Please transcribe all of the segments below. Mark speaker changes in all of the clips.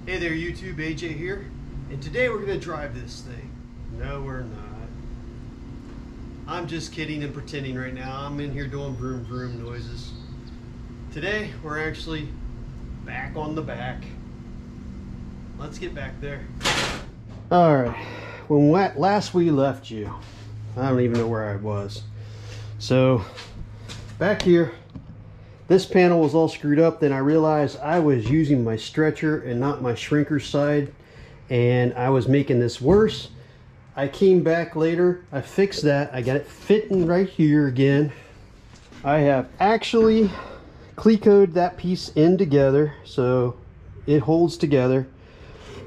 Speaker 1: Hey there YouTube, AJ here, and today we're going to drive this thing. No, we're not. I'm just kidding and pretending right now. I'm in here doing vroom vroom noises. Today we're actually back on the back. Let's get back there. Alright, when last we left you, I don't even know where I was. So, back here, this panel was all screwed up. Then I realized I was using my stretcher and not my shrinker side, and I was making this worse. I came back later, I fixed that, I got it fitting right here again. I have actually clecoed that piece in together so it holds together.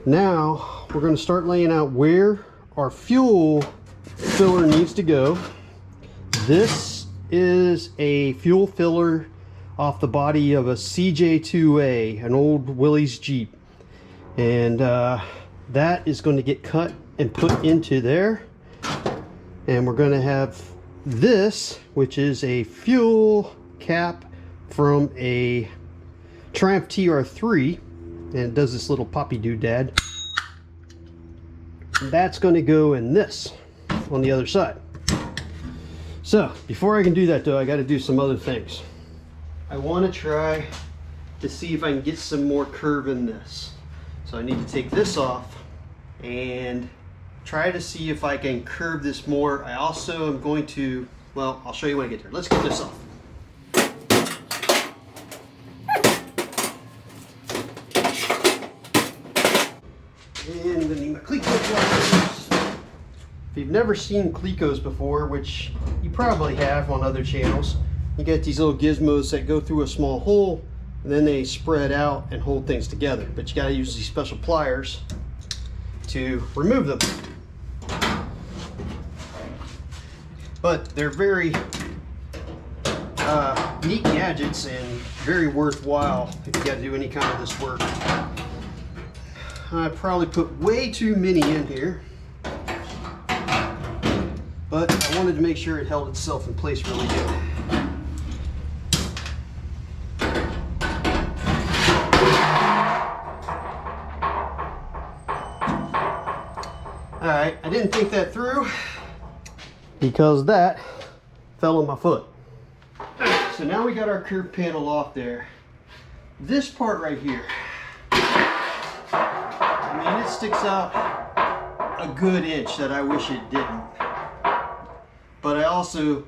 Speaker 1: Now we're going to start laying out where our fuel filler needs to go. This is a fuel filler off the body of a CJ2A, an old Willys Jeep, and that is going to get cut and put into there. And we're going to have this, which is a fuel cap from a Triumph TR3, and it does this little poppy doodad. That's going to go in this on the other side. So before I can do that though, I got to do some other things. I want to try to see if I can get some more curve in this. So I need to take this off and try to see if I can curve this more. I also am going to, well, I'll show you when I get there. Let's get this off. And I'm gonna need my Cleco pliers. If you've never seen Clecos before, which you probably have on other channels, you get these little gizmos that go through a small hole and then they spread out and hold things together. But you got to use these special pliers to remove them. But they're very neat gadgets and very worthwhile if you got to do any kind of this work. I probably put way too many in here, but I wanted to make sure it held itself in place really good. Alright, I didn't think that through because that fell on my foot. So now we got our curved panel off there. This part right here, I mean, it sticks out a good inch that I wish it didn't. But I also,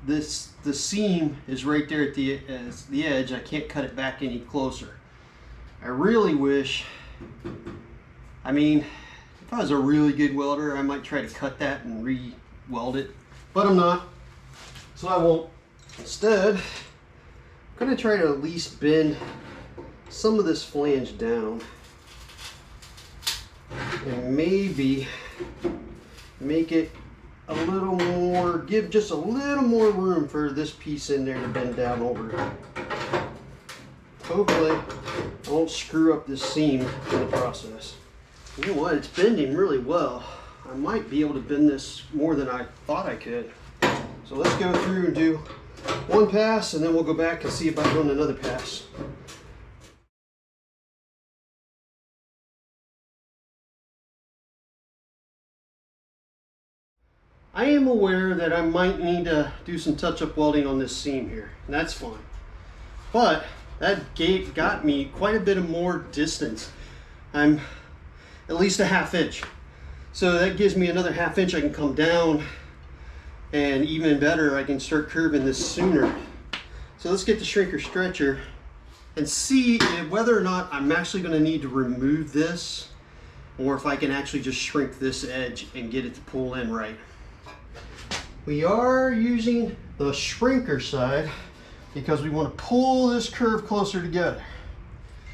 Speaker 1: the seam is right there at the edge. I can't cut it back any closer. I really wish, I mean, if I was a really good welder, I might try to cut that and re-weld it, but I'm not, so I won't. Instead, I'm going to try to at least bend some of this flange down and maybe make it a little more, give just a little more room for this piece in there to bend down over. Hopefully I won't screw up this seam in the process. You know what, it's bending really well. I might be able to bend this more than I thought I could. So let's go through and do one pass, and then we'll go back and see about doing another pass. I am aware that I might need to do some touch-up welding on this seam here, and that's fine. But that gate got me quite a bit of more distance. I'm at least a ½ inch. So that gives me another ½ inch I can come down, and even better, I can start curving this sooner. So let's get the shrinker stretcher and see whether or not I'm actually going to need to remove this, or if I can actually just shrink this edge and get it to pull in right. We are using the shrinker side because we want to pull this curve closer together.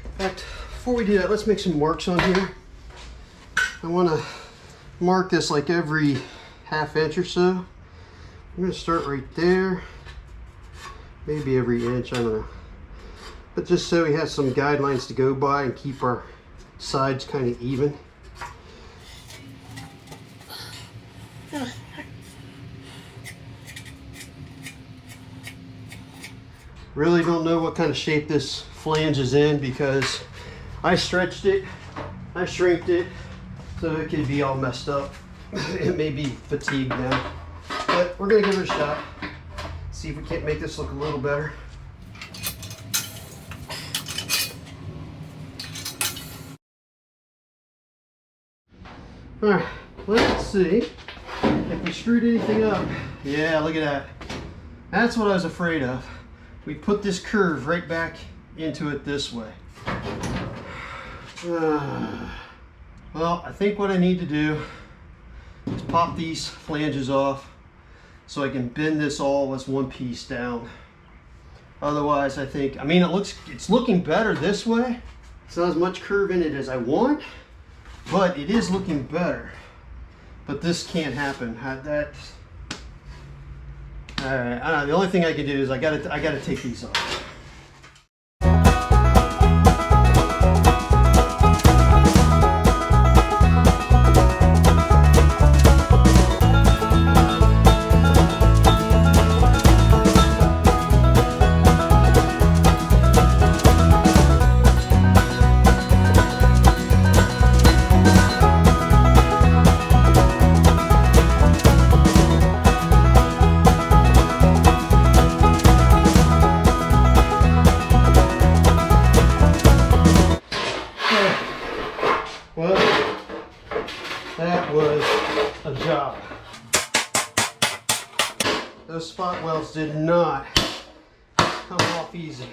Speaker 1: In fact, before we do that, let's make some marks on here. I want to mark this like every ½ inch or so. I'm going to start right there, maybe every inch, I don't know. But just so we have some guidelines to go by and keep our sides kind of even. Really don't know what kind of shape this flange is in because I stretched it I shrinked it so it could be all messed up. It may be fatigued now, but we're gonna give it a shot. See if we can't make this look a little better. All right, let's see if we screwed anything up. Yeah, look at that. That's what I was afraid of. We put this curve right back into it this way. Well, I think what I need to do is pop these flanges off so I can bend this all as one piece down. Otherwise, I think, I mean, it's looking better this way. It's not as much curve in it as I want, but it is looking better. But this can't happen. All right, I don't know, the only thing I can do is I gotta take these off. Well, that was a job. Those spot welds did not come off easy.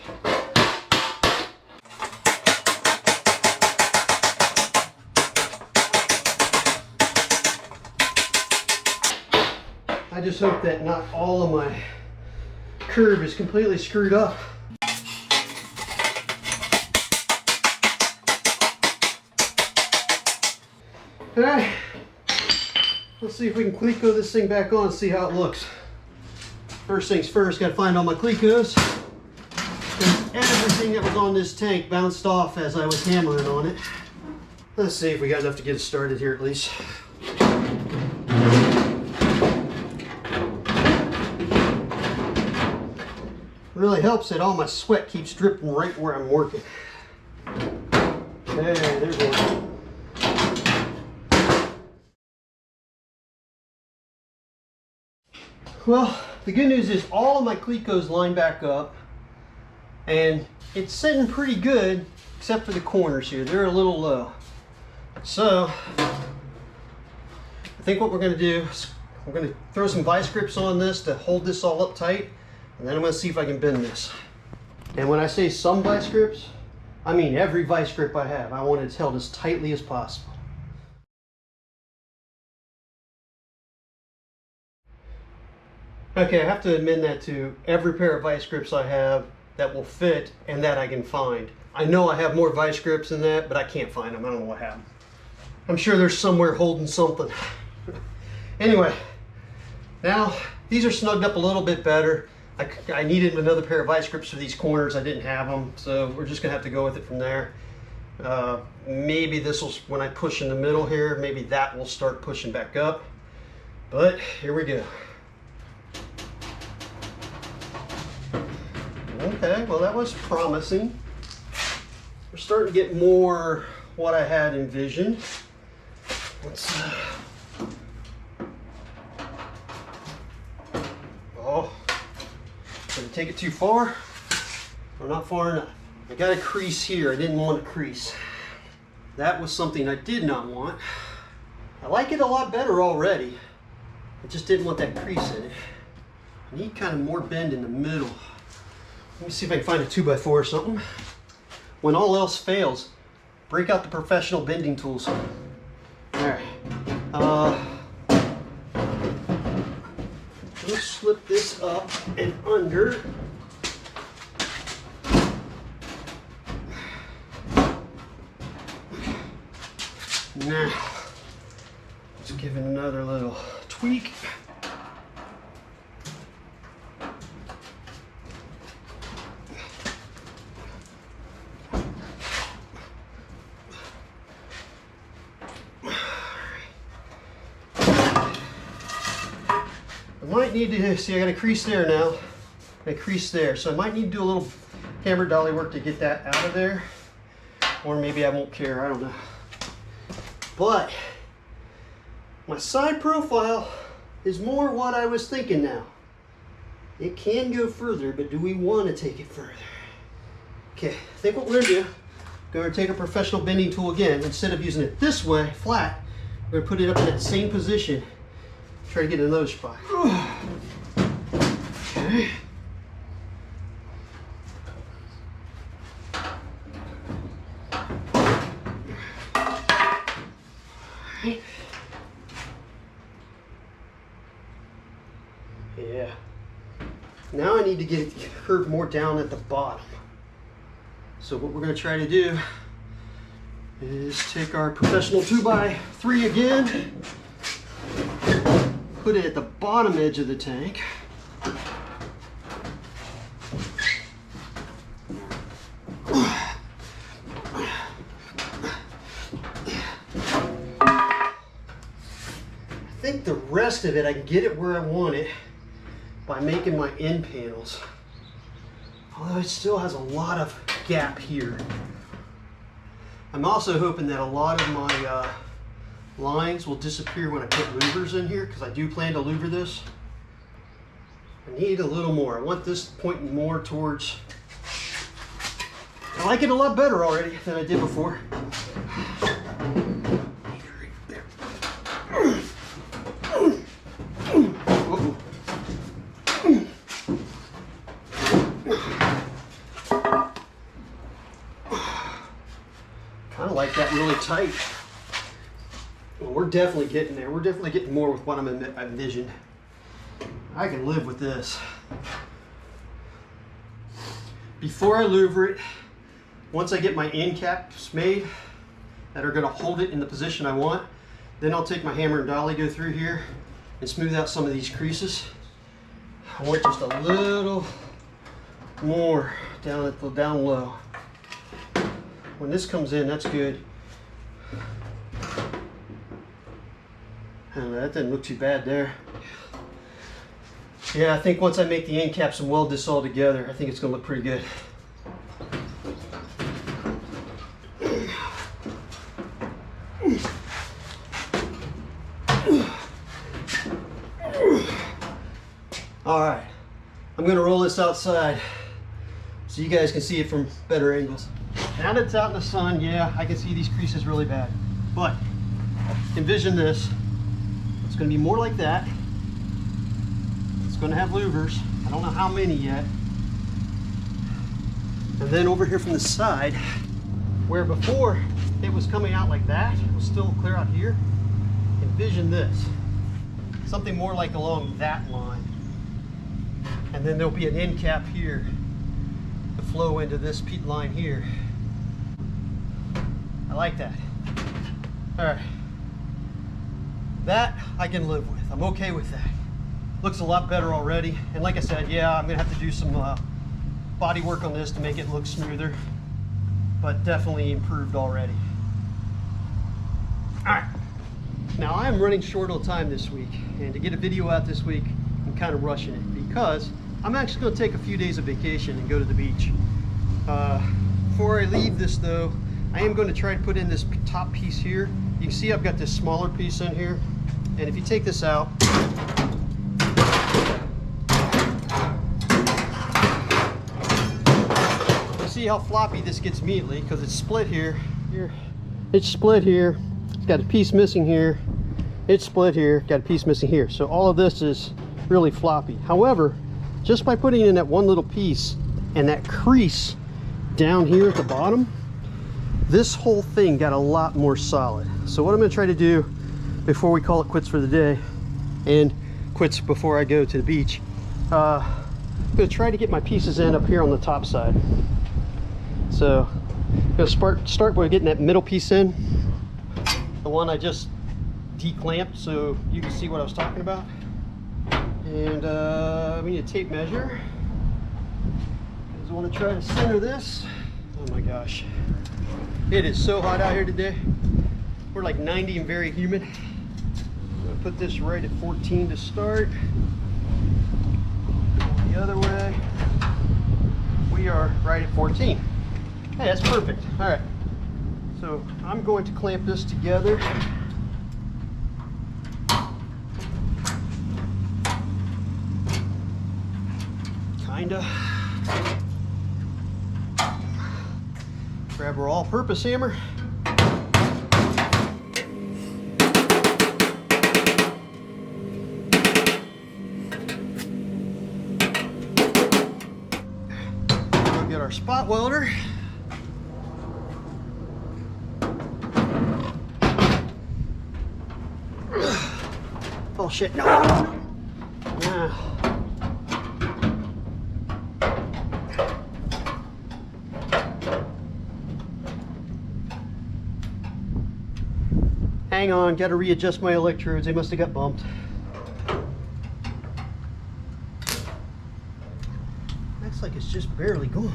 Speaker 1: I just hope that not all of my curve is completely screwed up. Alright, let's see if we can Cleco this thing back on and see how it looks. First things first, gotta find all my Clecos. Everything that was on this tank bounced off as I was hammering on it. Let's see if we got enough to get it started here at least. It really helps that all my sweat keeps dripping right where I'm working. Okay, there's one. Well, the good news is all of my Clecos line back up and it's sitting pretty good except for the corners here. They're a little low. So I think what we're going to do is we're going to throw some vice grips on this to hold this all up tight, and then I'm going to see if I can bend this. And when I say some vice grips, I mean every vice grip I have. I want it held as tightly as possible. Okay, I have to amend that to every pair of vice grips I have that will fit and that I can find. I know I have more vice grips than that, but I can't find them. I don't know what happened. I'm sure there's somewhere holding something. Anyway, now these are snugged up a little bit better. I needed another pair of vice grips for these corners. I didn't have them, so we're just gonna have to go with it from there. Maybe this will, when I push in the middle here, maybe that will start pushing back up. But here we go. Okay, well that was promising. We're starting to get more what I had envisioned. Let's oh, did I take it too far? Or not far enough? I got a crease here. I didn't want a crease. That was something I did not want. I like it a lot better already. I just didn't want that crease in it. I need kind of more bend in the middle. Let me see if I can find a 2x4 or something. When all else fails, break out the professional bending tools. All right. Let's slip this up and under. Now, let's give it another little tweak. I might need to, see I got a crease there now, a crease there, so I might need to do a little hammer dolly work to get that out of there, or maybe I won't care, I don't know. But my side profile is more what I was thinking now. It can go further, but do we want to take it further? Okay, I think what we're gonna do, we're gonna take a professional bending tool again. Instead of using it this way, flat, we're gonna put it up in that same position. Try to get another spot. Okay. Yeah. Now I need to get it curved more down at the bottom. So what we're going to try to do is take our professional 2x3 again, put it at the bottom edge of the tank. I think the rest of it, I can get it where I want it by making my end panels. Although it still has a lot of gap here. I'm also hoping that a lot of my lines will disappear when I put louvers in here, because I do plan to louver this. I need a little more. I want this pointing more towards, I like it a lot better already than I did before. Kind of like that really tight. Well, we're definitely getting there. We're definitely getting more with what I envisioned. I can live with this. Before I louver it, once I get my end caps made that are going to hold it in the position I want, then I'll take my hammer and dolly, go through here and smooth out some of these creases. I want just a little more down at the down low. When this comes in, that's good. And that didn't look too bad there. Yeah, I think once I make the end caps and weld this all together, I think it's going to look pretty good. All right, I'm going to roll this outside so you guys can see it from better angles. Now that it's out in the sun, yeah, I can see these creases really bad. But envision this. It's going to be more like that. It's going to have louvers. I don't know how many yet. And then over here from the side, where before it was coming out like that, it was still clear out here. Envision this. Something more like along that line. And then there'll be an end cap here to flow into this line here. I like that. All right. That I can live with. I'm okay with that. Looks a lot better already. And like I said, yeah, I'm gonna have to do some body work on this to make it look smoother, but definitely improved already. All right. Now I am running short on time this week, and to get a video out this week, I'm kind of rushing it because I'm actually gonna take a few days of vacation and go to the beach. Before I leave this though, I am going to try to put in this top piece here. You can see I've got this smaller piece in here. And if you take this out, you see how floppy this gets immediately because it's split here. It's split here. It's got a piece missing here. It's split here. Got a piece missing here. So all of this is really floppy. However, just by putting in that one little piece and that crease down here at the bottom, this whole thing got a lot more solid. So what I'm going to try to do before we call it quits for the day and quits before I go to the beach, I'm going to try to get my pieces in up here on the top side. So I'm going to start by getting that middle piece in, the one I just declamped so you can see what I was talking about. And we need a tape measure because I want to try to center this. Oh my gosh. It is so hot out here today. We're like 90 and very humid. I'm gonna put this right at 14 to start. The other way. We are right at 14. Hey, that's perfect. All right. So I'm going to clamp this together. Kinda. Grab our all-purpose hammer. We'll get our spot welder. Oh shit, no, no, no. Nah. Hang on, gotta readjust my electrodes. They must have got bumped. Looks like it's just barely going.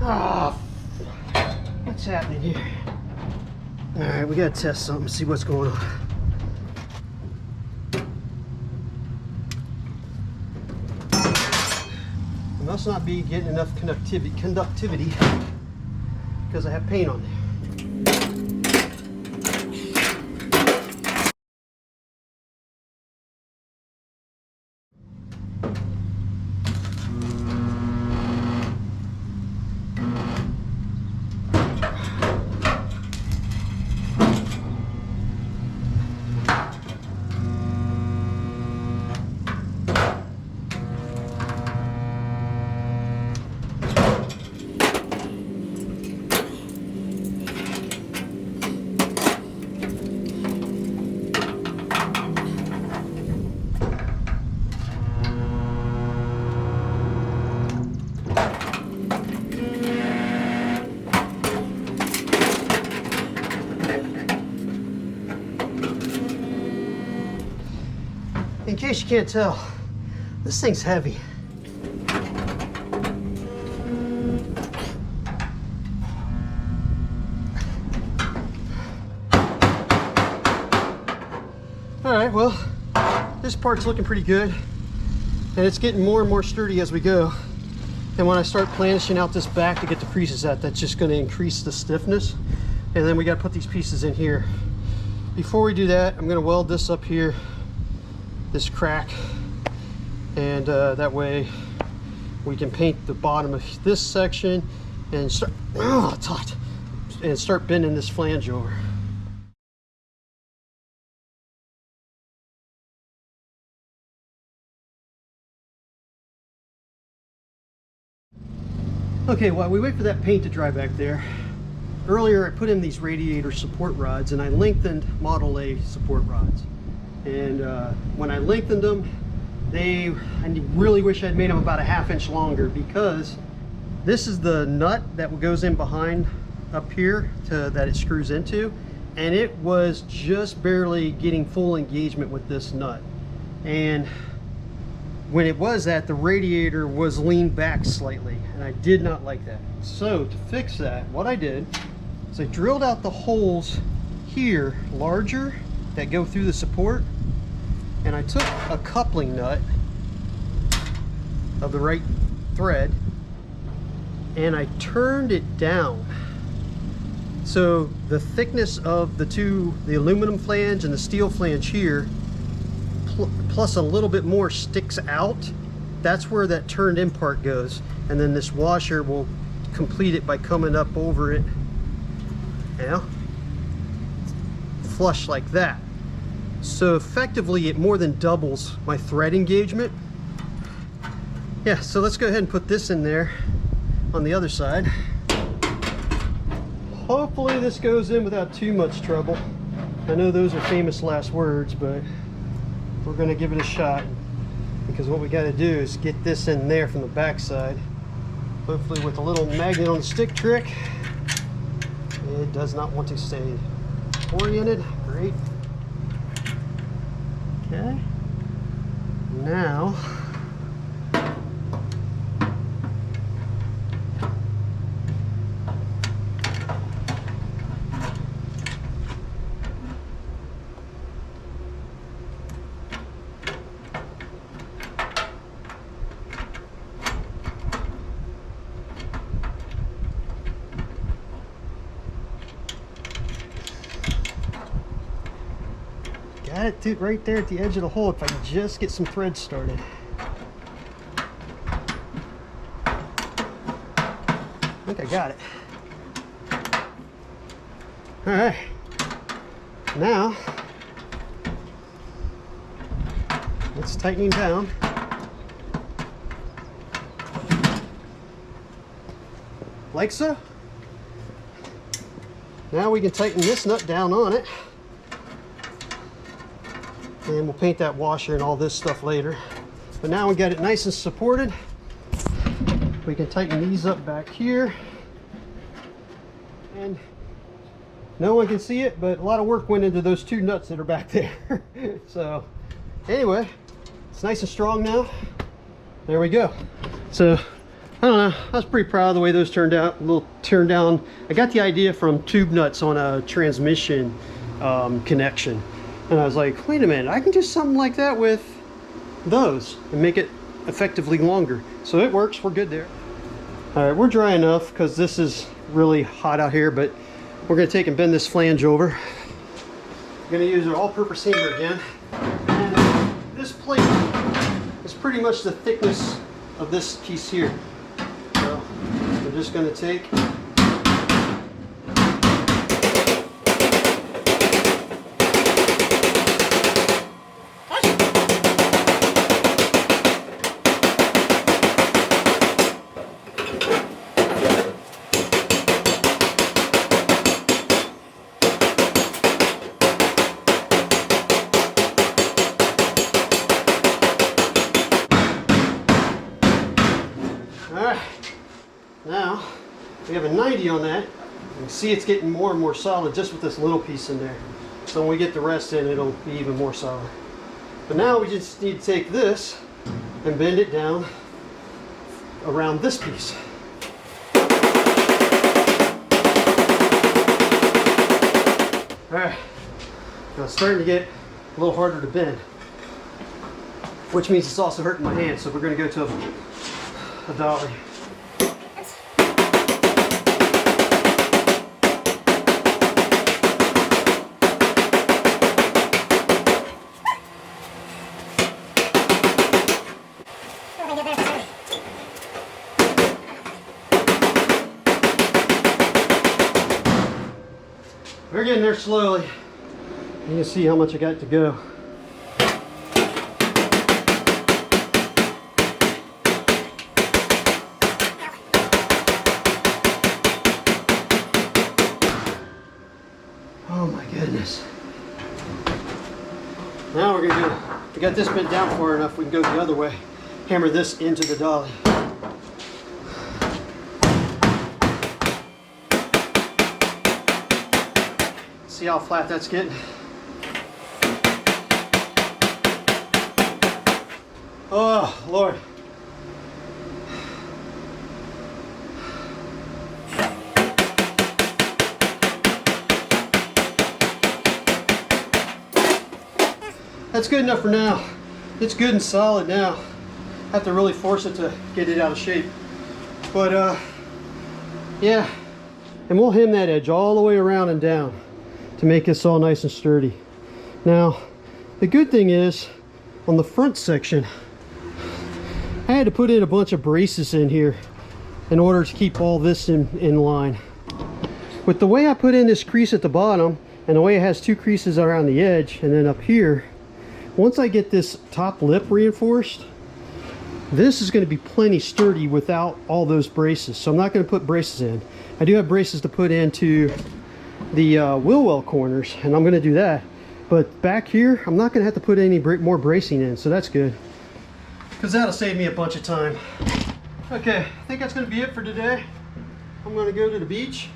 Speaker 1: Ah, what's happening here? All right, we gotta test something, see what's going on. I must not be getting enough conductivity because I have paint on there. In case you can't tell, this thing's heavy. All right, well, this part's looking pretty good, and it's getting more and more sturdy as we go. And when I start planishing out this back to get the creases out, that's just going to increase the stiffness. And then we got to put these pieces in here. Before we do that, I'm going to weld this up here, this crack, and that way we can paint the bottom of this section and start, oh, it's hot, and start bending this flange over. Okay, while we wait for that paint to dry back there, earlier I put in these radiator support rods and I lengthened Model A support rods. And when I lengthened them, I really wish I'd made them about a ½ inch longer, because this is the nut that goes in behind up here that it screws into, and it was just barely getting full engagement with this nut. And when it was that, the radiator was leaned back slightly, and I did not like that. So to fix that, what I did is I drilled out the holes here larger that go through the support, and I took a coupling nut of the right thread and I turned it down so the thickness of the aluminum flange and the steel flange here plus a little bit more sticks out. That's where that turned in part goes, and then this washer will complete it by coming up over it, you know, flush like that. So effectively it more than doubles my thread engagement. Yeah, so let's go ahead and put this in there on the other side. Hopefully this goes in without too much trouble. I know those are famous last words, but we're gonna give it a shot, because what we gotta do is get this in there from the back side. Hopefully with a little magnet on the stick trick. It does not want to stay oriented. Great. Okay. Now got it right there at the edge of the hole if I can just get some threads started. I think I got it. All right, now it's tightening down. Like so. Now we can tighten this nut down on it. And we'll paint that washer and all this stuff later. But now we got it nice and supported. We can tighten these up back here. And no one can see it, but a lot of work went into those two nuts that are back there. So anyway, it's nice and strong now. There we go. So I don't know, I was pretty proud of the way those turned out. A little turned down. I got the idea from tube nuts on a transmission connection. And I was like, wait a minute, I can do something like that with those and make it effectively longer. So it works, we're good there. All right, we're dry enough because this is really hot out here, but we're gonna take and bend this flange over. I'm gonna use an all-purpose hammer again. And this plate is pretty much the thickness of this piece here. So we're just gonna take now we have a 90 on that. You can see it's getting more and more solid just with this little piece in there. So when we get the rest in, it'll be even more solid. But now we just need to take this and bend it down around this piece. Alright, now it's starting to get a little harder to bend, which means it's also hurting my hand, so we're going to go to a dolly. We're getting there slowly. You can see how much I got to go. Oh my goodness. Now we're gonna go, we got this bent down far enough, we can go the other way. Hammer this into the dolly. See how flat that's getting? Oh, Lord. That's good enough for now. It's good and solid now. I have to really force it to get it out of shape. But yeah, and we'll hem that edge all the way around and down to make this all nice and sturdy. Now, the good thing is, on the front section, I had to put in a bunch of braces in here in order to keep all this in line. With the way I put in this crease at the bottom, and the way it has two creases around the edge, and then up here, once I get this top lip reinforced, this is going to be plenty sturdy without all those braces. So I'm not going to put braces in. I do have braces to put into the wheel well corners, and I'm going to do that. But back here, I'm not going to have to put any more bracing in, so that's good, because that'll save me a bunch of time. Okay, I think that's going to be it for today. I'm going to go to the beach.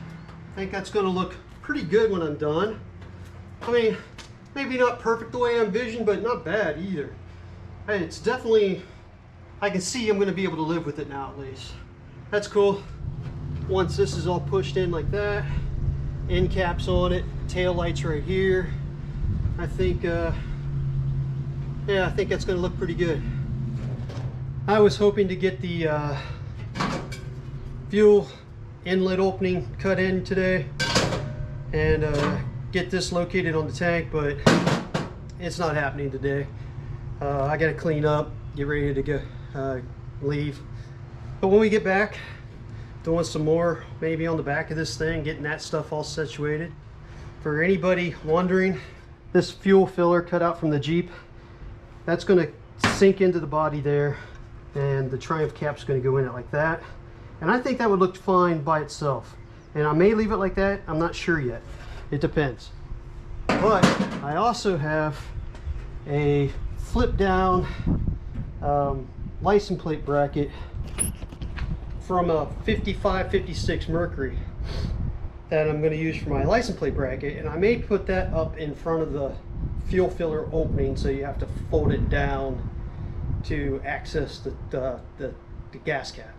Speaker 1: I think that's going to look pretty good when I'm done. I mean, maybe not perfect the way I envisioned, but not bad either. Hey, it's definitely, I can see I'm going to be able to live with it now at least. That's cool. Once this is all pushed in like that, end caps on it, tail lights right here, I think yeah, I think that's going to look pretty good. I was hoping to get the fuel inlet opening cut in today and get this located on the tank, but it's not happening today. I got to clean up, get ready to go leave. But when we get back, doing some more maybe on the back of this thing, getting that stuff all situated. For anybody wondering, this fuel filler cut out from the Jeep, that's going to sink into the body there, and the Triumph cap's going to go in it like that. And I think that would look fine by itself. And I may leave it like that, I'm not sure yet. It depends. But I also have a flip down license plate bracket from a 55-56 Mercury that I'm going to use for my license plate bracket, and I may put that up in front of the fuel filler opening, so you have to fold it down to access the gas cap.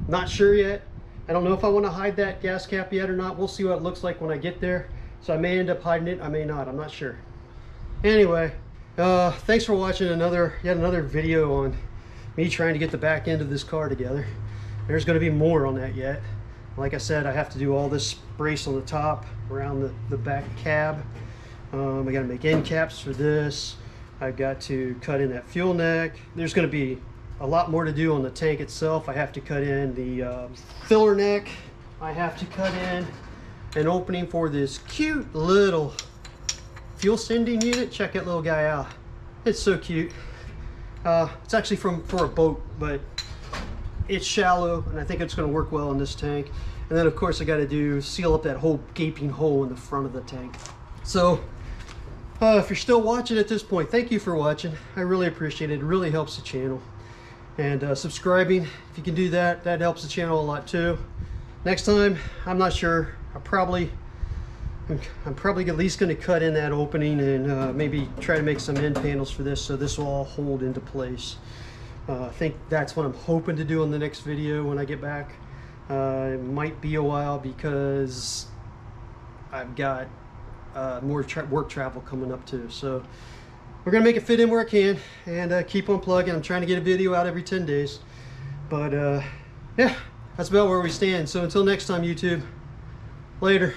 Speaker 1: Not sure yet. I don't know if I want to hide that gas cap yet or not. We'll see what it looks like when I get there. So I may end up hiding it, I may not, I'm not sure. Anyway, thanks for watching yet another video on me trying to get the back end of this car together. There's going to be more on that yet. Like I said, I have to do all this brace on the top around the back cab. I got to make end caps for this. I've got to cut in that fuel neck. There's going to be a lot more to do on the tank itself. I have to cut in the filler neck. I have to cut in an opening for this cute little fuel sending unit. Check that little guy out. It's so cute. It's actually for a boat, but it's shallow, and I think it's going to work well in this tank. And then of course I got to seal up that whole gaping hole in the front of the tank. So if you're still watching at this point, thank you for watching. I really appreciate it. It really helps the channel. And subscribing, if you can do that, that helps the channel a lot too. Next time, I'm not sure. I'm probably at least going to cut in that opening and maybe try to make some end panels for this, so this will all hold into place. I think that's what I'm hoping to do in the next video when I get back. It might be a while because I've got more work travel coming up too. So we're gonna make it fit in where I can and keep on plugging. I'm trying to get a video out every 10 days. But yeah, that's about where we stand. So until next time, YouTube, later.